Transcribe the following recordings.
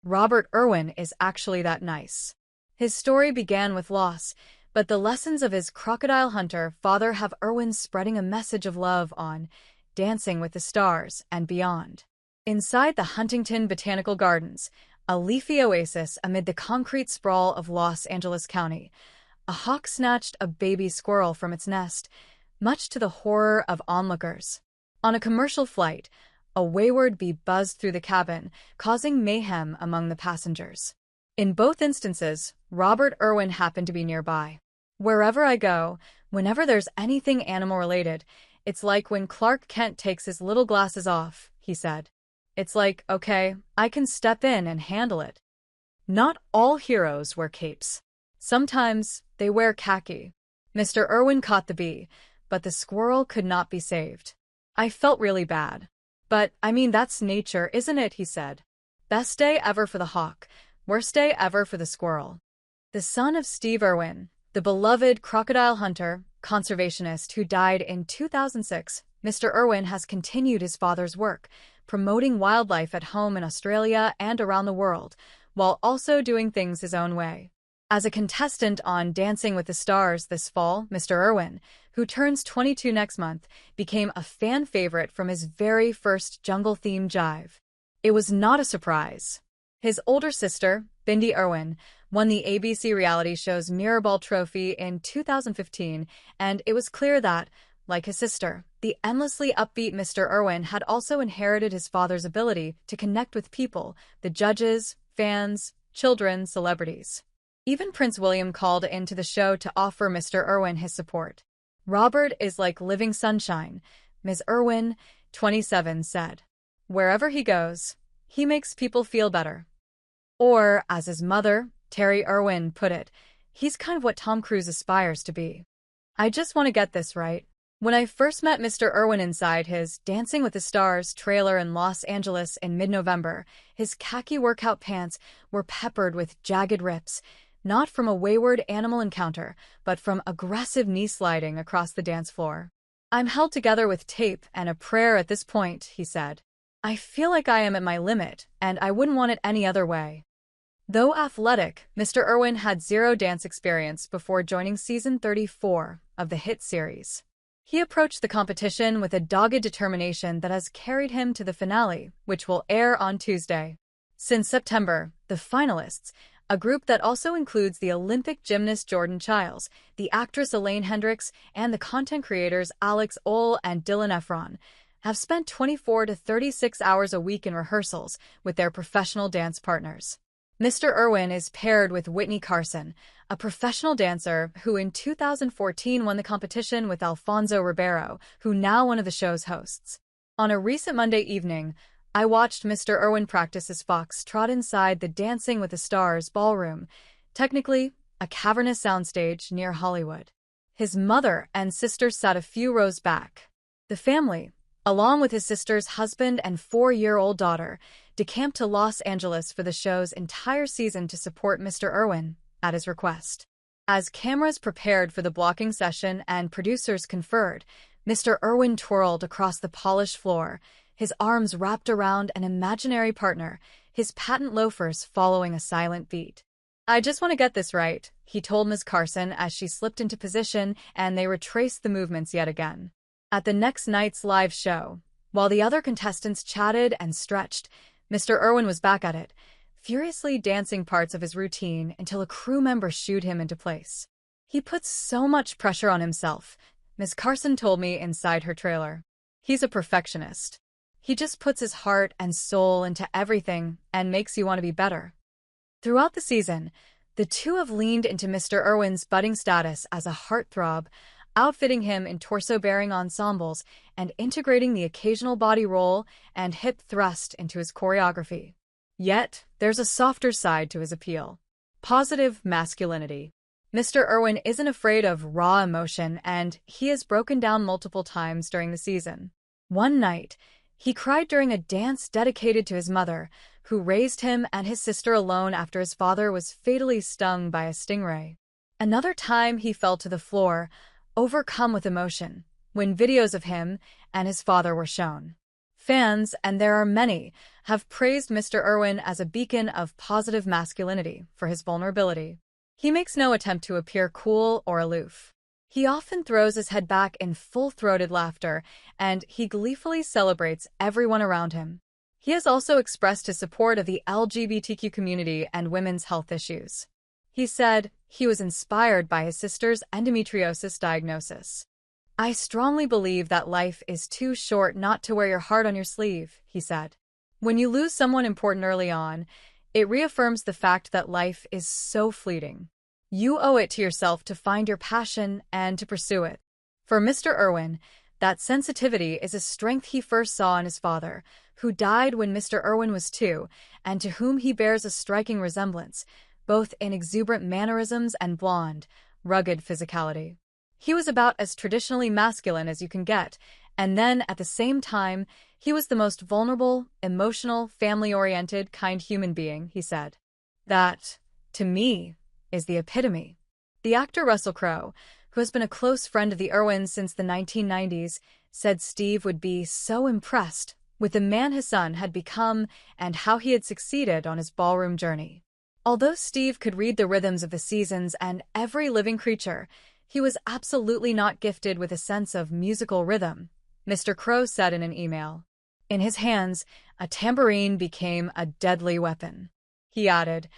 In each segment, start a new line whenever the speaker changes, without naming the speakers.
Robert Irwin is actually that nice. His story began with loss, but the lessons of his Crocodile Hunter father have Irwin spreading a message of love on Dancing with the Stars and beyond. Inside the Huntington Botanical Gardens, a leafy oasis amid the concrete sprawl of Los Angeles County, a hawk snatched a baby squirrel from its nest, much to the horror of onlookers. On a commercial flight, a wayward bee buzzed through the cabin, causing mayhem among the passengers. In both instances, Robert Irwin happened to be nearby. Wherever I go, whenever there's anything animal-related, it's like when Clark Kent takes his little glasses off, he said. It's like, okay, I can step in and handle it. Not all heroes wear capes. Sometimes they wear khaki. Mr. Irwin caught the bee, but the squirrel could not be saved. I felt really bad. But, I mean, that's nature, isn't it? He said. Best day ever for the hawk, worst day ever for the squirrel. The son of Steve Irwin, the beloved crocodile hunter, conservationist who died in 2006, Mr. Irwin has continued his father's work, promoting wildlife at home in Australia and around the world, while also doing things his own way. As a contestant on Dancing with the Stars this fall, Mr. Irwin, who turns 22 next month, became a fan favorite from his very first jungle-themed jive. It was not a surprise. His older sister, Bindi Irwin, won the ABC reality show's Mirrorball Trophy in 2015, and it was clear that, like his sister, the endlessly upbeat Mr. Irwin had also inherited his father's ability to connect with people, the judges, fans, children, celebrities. Even Prince William called into the show to offer Mr. Irwin his support. Robert is like living sunshine, Ms. Irwin, 27, said. Wherever he goes, he makes people feel better. Or, as his mother, Terry Irwin, put it, he's kind of what Tom Cruise aspires to be. I just want to get this right. When I first met Mr. Irwin inside his Dancing with the Stars trailer in Los Angeles in mid-November, his khaki workout pants were peppered with jagged rips, not from a wayward animal encounter, but from aggressive knee sliding across the dance floor. I'm held together with tape and a prayer at this point, he said. I feel like I am at my limit, and I wouldn't want it any other way. Though athletic, Mr. Irwin had zero dance experience before joining season 34 of the hit series. He approached the competition with a dogged determination that has carried him to the finale, which will air on Tuesday. Since September, the finalists, a group that also includes the Olympic gymnast Jordan Chiles, the actress Elaine Hendricks, and the content creators Alex Ohl and Dylan Efron, have spent 24 to 36 hours a week in rehearsals with their professional dance partners. Mr. Irwin is paired with Whitney Carson, a professional dancer who in 2014 won the competition with Alfonso Ribeiro, who now one of the show's hosts. On a recent Monday evening, I watched Mr. Irwin practice as Fox trot inside the Dancing with the Stars ballroom, technically a cavernous soundstage near Hollywood. His mother and sister sat a few rows back. The family, along with his sister's husband and 4-year-old daughter, decamped to Los Angeles for the show's entire season to support Mr. Irwin, at his request. As cameras prepared for the blocking session and producers conferred, Mr. Irwin twirled across the polished floor, his arms wrapped around an imaginary partner, his patent loafers following a silent beat. I just want to get this right, he told Ms. Carson as she slipped into position and they retraced the movements yet again. At the next night's live show, while the other contestants chatted and stretched, Mr. Irwin was back at it, furiously dancing parts of his routine until a crew member shooed him into place. He puts so much pressure on himself, Ms. Carson told me inside her trailer. He's a perfectionist. He just puts his heart and soul into everything and makes you want to be better. Throughout the season, the two have leaned into Mr. Irwin's budding status as a heartthrob, outfitting him in torso-bearing ensembles and integrating the occasional body roll and hip thrust into his choreography. Yet, there's a softer side to his appeal. Positive masculinity. Mr. Irwin isn't afraid of raw emotion, and he has broken down multiple times during the season. One night, he cried during a dance dedicated to his mother, who raised him and his sister alone after his father was fatally stung by a stingray. Another time he fell to the floor, overcome with emotion, when videos of him and his father were shown. Fans, and there are many, have praised Mr. Irwin as a beacon of positive masculinity for his vulnerability. He makes no attempt to appear cool or aloof. He often throws his head back in full-throated laughter, and he gleefully celebrates everyone around him. He has also expressed his support of the LGBTQ community and women's health issues. He said he was inspired by his sister's endometriosis diagnosis. "I strongly believe that life is too short not to wear your heart on your sleeve," he said. "When you lose someone important early on, it reaffirms the fact that life is so fleeting. You owe it to yourself to find your passion and to pursue it." For Mr. Irwin, that sensitivity is a strength he first saw in his father, who died when Mr. Irwin was 2, and to whom he bears a striking resemblance, both in exuberant mannerisms and blonde, rugged physicality. He was about as traditionally masculine as you can get, and then, at the same time, he was the most vulnerable, emotional, family-oriented, kind human being, he said. "That, to me, is the epitome." The actor Russell Crowe, who has been a close friend of the Irwins since the 1990s, said Steve would be so impressed with the man his son had become and how he had succeeded on his ballroom journey. Although Steve could read the rhythms of the seasons and every living creature, he was absolutely not gifted with a sense of musical rhythm, Mr. Crowe said in an email. In his hands, a tambourine became a deadly weapon. He added,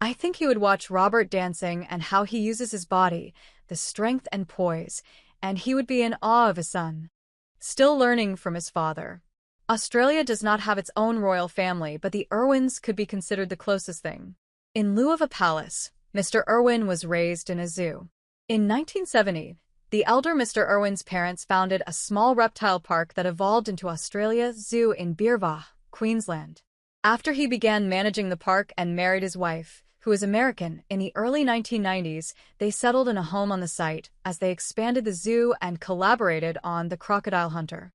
"I think he would watch Robert dancing and how he uses his body, the strength and poise, and he would be in awe of his son." Still learning from his father. Australia does not have its own royal family, but the Irwins could be considered the closest thing. In lieu of a palace, Mr. Irwin was raised in a zoo. In 1970, the elder Mr. Irwin's parents founded a small reptile park that evolved into Australia's zoo in Beerwah, Queensland. After he began managing the park and married his wife, who was American, in the early 1990s, they settled in a home on the site as they expanded the zoo and collaborated on the Crocodile Hunter.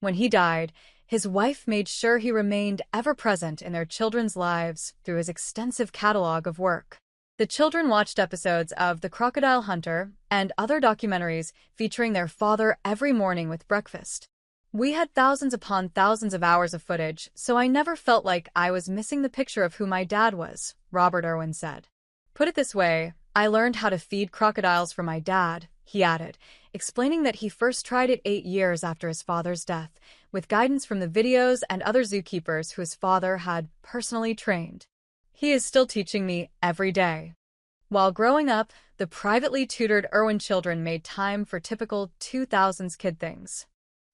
When he died, his wife made sure he remained ever present in their children's lives through his extensive catalog of work. The children watched episodes of The Crocodile Hunter and other documentaries featuring their father every morning with breakfast. "We had thousands upon thousands of hours of footage, so I never felt like I was missing the picture of who my dad was," Robert Irwin said. "Put it this way, I learned how to feed crocodiles from my dad," he added, explaining that he first tried it 8 years after his father's death, with guidance from the videos and other zookeepers who his father had personally trained. "He is still teaching me every day." While growing up, the privately tutored Irwin children made time for typical 2000s kid things.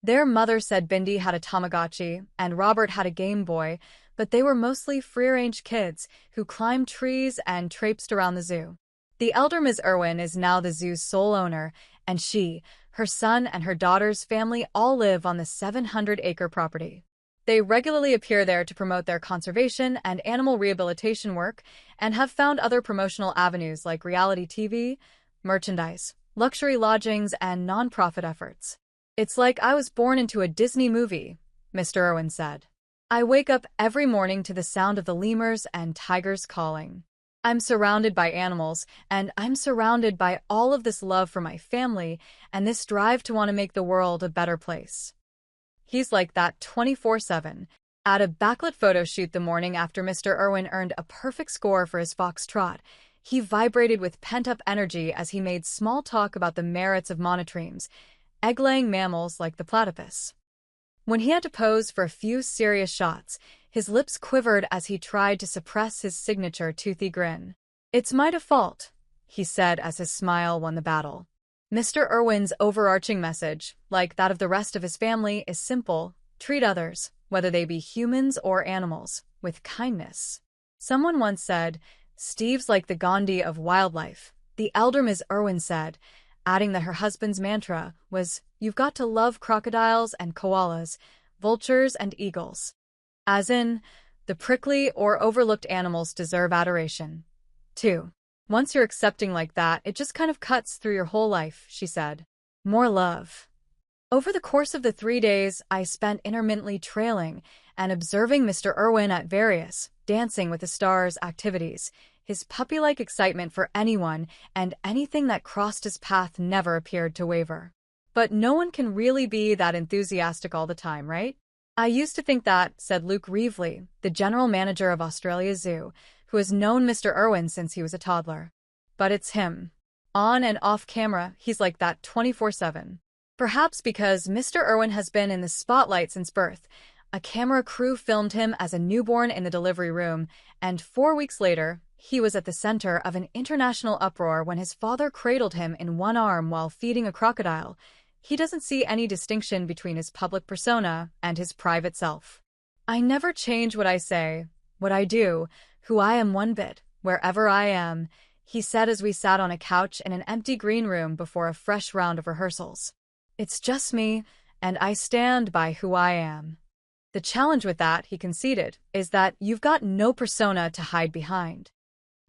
Their mother said Bindi had a Tamagotchi and Robert had a Game Boy, but they were mostly free-range kids who climbed trees and traipsed around the zoo. The elder Ms. Irwin is now the zoo's sole owner, and she, her son, and her daughter's family all live on the 700-acre property. They regularly appear there to promote their conservation and animal rehabilitation work and have found other promotional avenues like reality TV, merchandise, luxury lodgings, and non-profit efforts. "It's like I was born into a Disney movie," Mr. Irwin said. "I wake up every morning to the sound of the lemurs and tigers calling. I'm surrounded by animals, and I'm surrounded by all of this love for my family and this drive to want to make the world a better place." He's like that 24/7. At a backlit photo shoot the morning after Mr. Irwin earned a perfect score for his foxtrot, he vibrated with pent-up energy as he made small talk about the merits of monotremes, egg-laying mammals like the platypus. When he had to pose for a few serious shots, his lips quivered as he tried to suppress his signature toothy grin. "It's my default," he said as his smile won the battle. Mr. Irwin's overarching message, like that of the rest of his family, is simple: treat others, whether they be humans or animals, with kindness. Someone once said, "Steve's like the Gandhi of wildlife." The elder Ms. Irwin said, adding that her husband's mantra was, "You've got to love crocodiles and koalas, vultures and eagles." As in, the prickly or overlooked animals deserve adoration, too. "Once you're accepting like that, it just kind of cuts through your whole life," she said. More love. Over the course of the 3 days, I spent intermittently trailing and observing Mr. Irwin at various Dancing with the Stars activities. His puppy-like excitement for anyone and anything that crossed his path never appeared to waver. But no one can really be that enthusiastic all the time, right? I used to think that, said Luke Reevely, the general manager of Australia's zoo, who has known Mr. Irwin since he was a toddler. But it's him. On and off camera, he's like that 24/7. Perhaps because Mr. Irwin has been in the spotlight since birth. A camera crew filmed him as a newborn in the delivery room, and 4 weeks later, he was at the center of an international uproar when his father cradled him in one arm while feeding a crocodile. He doesn't see any distinction between his public persona and his private self. I never change what I say, what I do, who I am one bit, wherever I am, he said as we sat on a couch in an empty green room before a fresh round of rehearsals. It's just me, and I stand by who I am. The challenge with that, he conceded, is that you've got no persona to hide behind.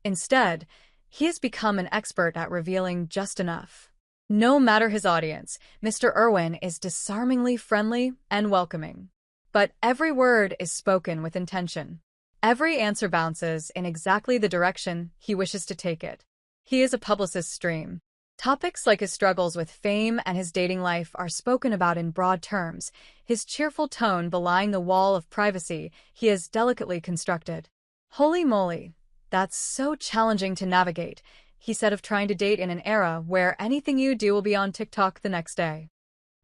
Instead, he has become an expert at revealing just enough. No matter his audience, Mr. Irwin is disarmingly friendly and welcoming. But every word is spoken with intention. Every answer bounces in exactly the direction he wishes to take it. He is a publicist's dream. Topics like his struggles with fame and his dating life are spoken about in broad terms, his cheerful tone belying the wall of privacy he has delicately constructed. Holy moly, that's so challenging to navigate, he said of trying to date in an era where anything you do will be on TikTok the next day.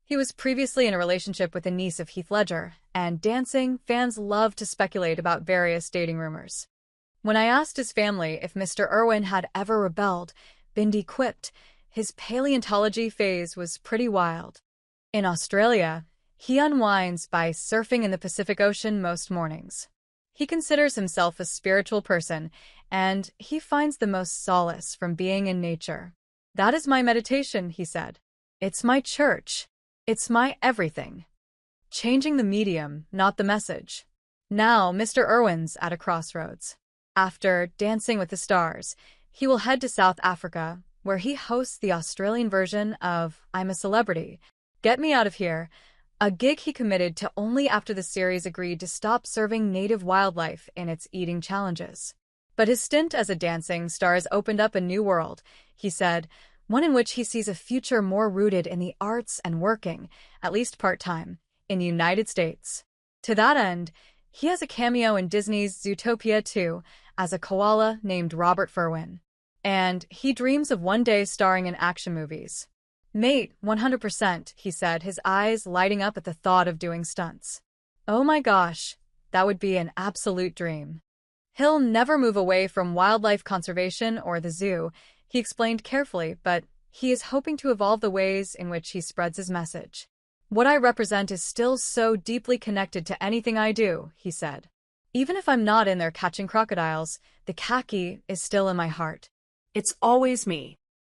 He was previously in a relationship with a niece of Heath Ledger, and dancing fans love to speculate about various dating rumors. When I asked his family if Mr. Irwin had ever rebelled, Bindi quipped, his paleontology phase was pretty wild. In Australia, he unwinds by surfing in the Pacific Ocean most mornings. He considers himself a spiritual person, and he finds the most solace from being in nature. That is my meditation, he said. It's my church. It's my everything. Changing the medium, not the message. Now, Mr. Irwin's at a crossroads. After Dancing with the Stars, he will head to South Africa, where he hosts the Australian version of I'm a Celebrity, Get Me Out of Here, a gig he committed to only after the series agreed to stop serving native wildlife in its eating challenges. But his stint as a dancing star has opened up a new world, he said, one in which he sees a future more rooted in the arts and working, at least part-time, in the United States. To that end, he has a cameo in Disney's Zootopia 2 as a koala named Robert Irwin. And he dreams of one day starring in action movies. Mate, 100%, he said, his eyes lighting up at the thought of doing stunts. Oh my gosh, that would be an absolute dream. He'll never move away from wildlife conservation or the zoo, he explained carefully, but he is hoping to evolve the ways in which he spreads his message. What I represent is still so deeply connected to anything I do, he said. Even if I'm not in there catching crocodiles, the khaki is still in my heart. It's always me.